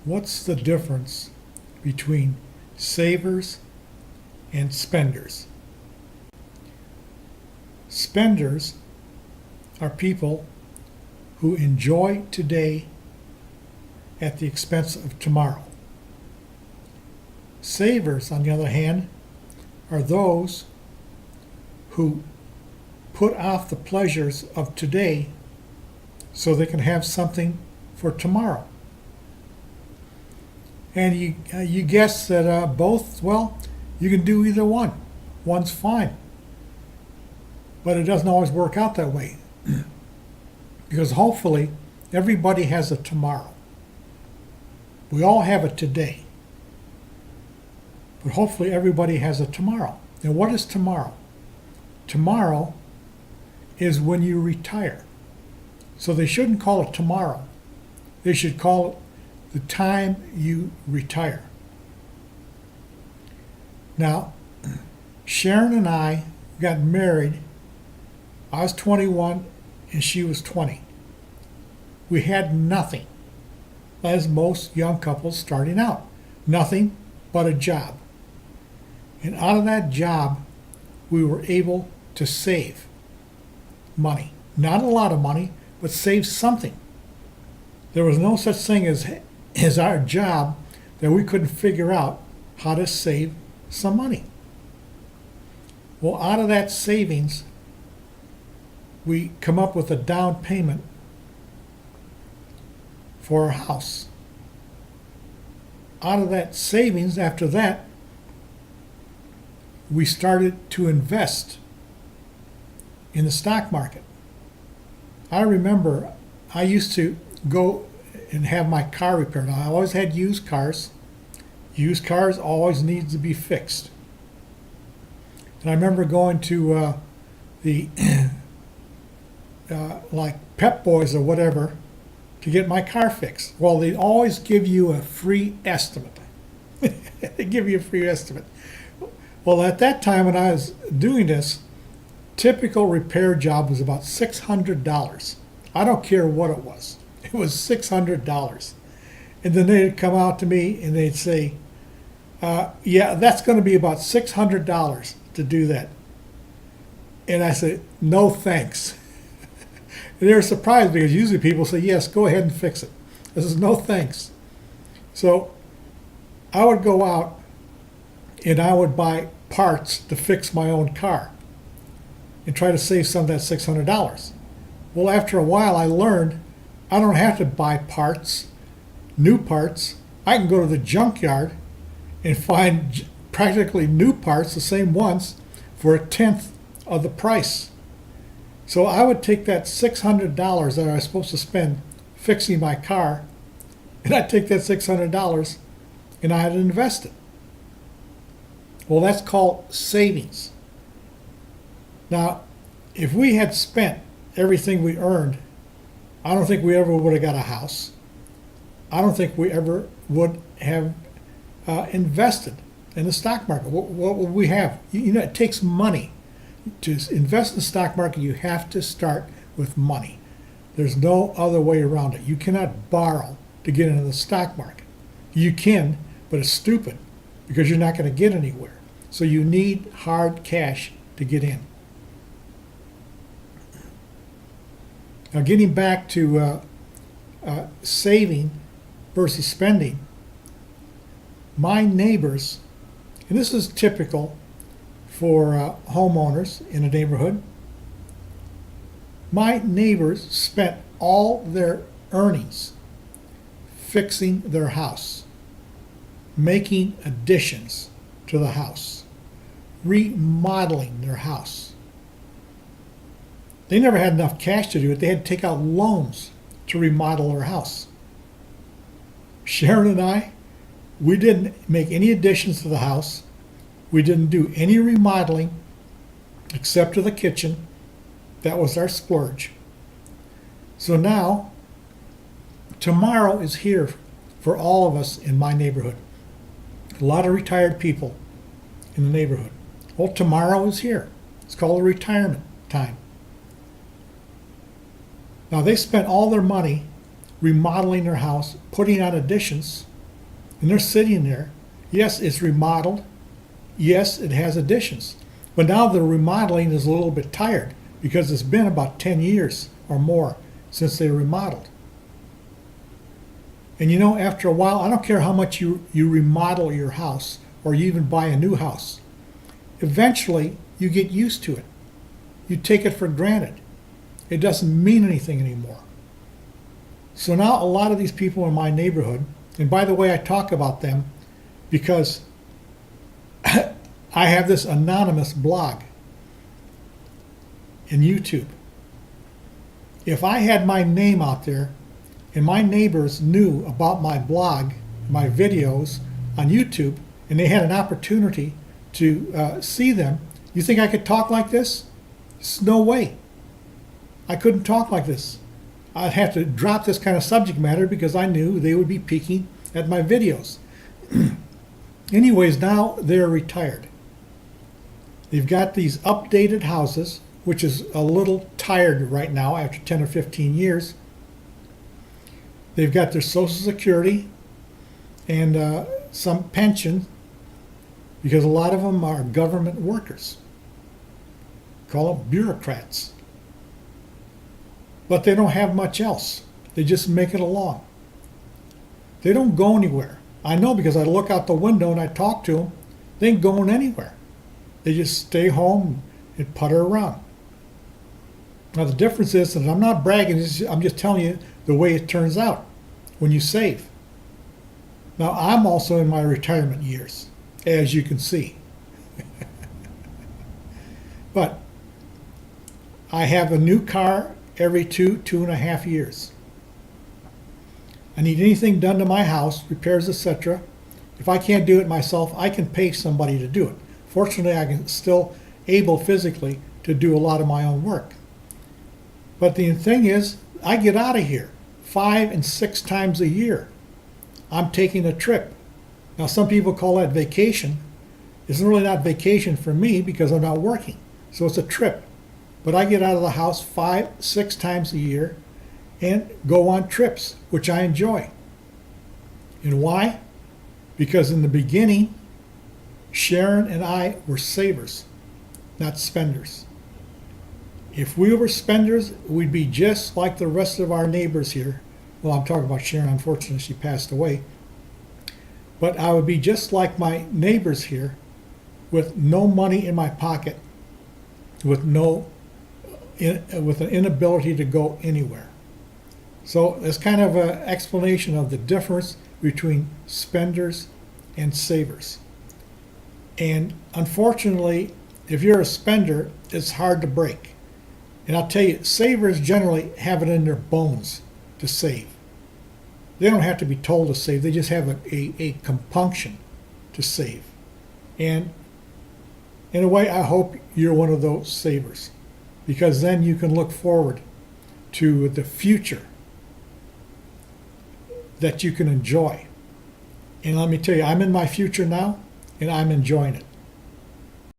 What's the difference between savers and spenders? Spenders are people who enjoy today at the expense of tomorrow. Savers, on the other hand, are those who put off the pleasures of today so they can have something for tomorrow. And you guess that both, well, you can do either one. One's fine. But it doesn't always work out that way. Because hopefully everybody has a tomorrow. We all have a today. But hopefully everybody has a tomorrow. And what is tomorrow? Tomorrow is when you retire. So they shouldn't call it tomorrow. They should call it the time you retire. Now, Sharon and I got married. I was 21 and she was 20. We had nothing, as most young couples starting out. Nothing but a job. And out of that job, we were able to save money. Not a lot of money, but save something. There was no such thing as our job that we couldn't figure out how to save some money. Well, out of that savings, we come up with a down payment for our house. Out of that savings, after that, we started to invest in the stock market. I remember I used to go and have my car repaired. I always had used cars. Used cars always need to be fixed. And I remember going to the like Pep Boys or whatever to get my car fixed. Well, they always give you a free estimate. They give you a free estimate. Well, at that time when I was doing this, typical repair job was about $600. I don't care what it was. It was $600. And then they'd come out to me and they'd say, yeah, that's going to be about $600 to do that. And I said, no thanks. And they were surprised because usually people say, yes, go ahead and fix it. This is no thanks. So I would go out and I would buy parts to fix my own car and try to save some of that $600. Well, after a while, I learned I don't have to buy parts, new parts. I can go to the junkyard and find practically new parts, the same ones, for a tenth of the price. So I would take that $600 that I was supposed to spend fixing my car, and I'd take that $600 and I'd invest it. Well, that's called savings. Now, if we had spent everything we earned, I don't think we ever would have got a house. I don't think we ever would have invested in the stock market. What would we have? You know, it takes money. To invest in the stock market, you have to start with money. There's no other way around it. You cannot borrow to get into the stock market. You can, but it's stupid because you're not going to get anywhere. So you need hard cash to get in. Now, getting back to saving versus spending, my neighbors, and this is typical for homeowners in a neighborhood, my neighbors spent all their earnings fixing their house, making additions to the house, remodeling their house. They never had enough cash to do it. They had to take out loans to remodel their house. Sharon and I, we didn't make any additions to the house. We didn't do any remodeling except to the kitchen. That was our splurge. So now, tomorrow is here for all of us in my neighborhood. A lot of retired people in the neighborhood. Well, tomorrow is here. It's called a retirement time. Now, they spent all their money remodeling their house, putting on additions, and they're sitting there. Yes, it's remodeled. Yes, it has additions. But now the remodeling is a little bit tired because it's been about 10 years or more since they remodeled. And you know, after a while, I don't care how much you remodel your house or you even buy a new house, eventually you get used to it. You take it for granted. It doesn't mean anything anymore. So now a lot of these people in my neighborhood, and by the way, I talk about them because I have this anonymous blog in YouTube. If I had my name out there and my neighbors knew about my blog, my videos on YouTube, and they had an opportunity to see them, you think I could talk like this? There's no way. I couldn't talk like this. I'd have to drop this kind of subject matter because I knew they would be peeking at my videos. Anyways, now they're retired. They've got these updated houses, which is a little tired right now after 10 or 15 years. They've got their Social Security and some pension because a lot of them are government workers. Call them bureaucrats. But they don't have much else. They just make it along. They don't go anywhere. I know because I look out the window and I talk to them. They ain't going anywhere. They just stay home and putter around. Now the difference is, and I'm not bragging, I'm just telling you the way it turns out when you save. Now I'm also in my retirement years, as you can see. But I have a new car every 2.5 years. I need anything done to my house, repairs, etc. If I can't do it myself, I can pay somebody to do it. Fortunately, I can still able physically to do a lot of my own work. But the thing is, I get out of here 5 and 6 times a year. I'm taking a trip. Now, some people call that vacation. It's really not vacation for me because I'm not working. So it's a trip. But I get out of the house 5, 6 times a year and go on trips, which I enjoy. And why? Because in the beginning, Sharon and I were savers, not spenders. If we were spenders, we'd be just like the rest of our neighbors here. Well, I'm talking about Sharon. Unfortunately, she passed away. But I would be just like my neighbors here with no money in my pocket, with an inability to go anywhere. So it's kind of an explanation of the difference between spenders and savers. And unfortunately, if you're a spender, it's hard to break. And I'll tell you, savers generally have it in their bones to save. They don't have to be told to save. They just have a compunction to save. And in a way, I hope you're one of those savers, because then you can look forward to the future that you can enjoy. And let me tell you, I'm in my future now, and I'm enjoying it.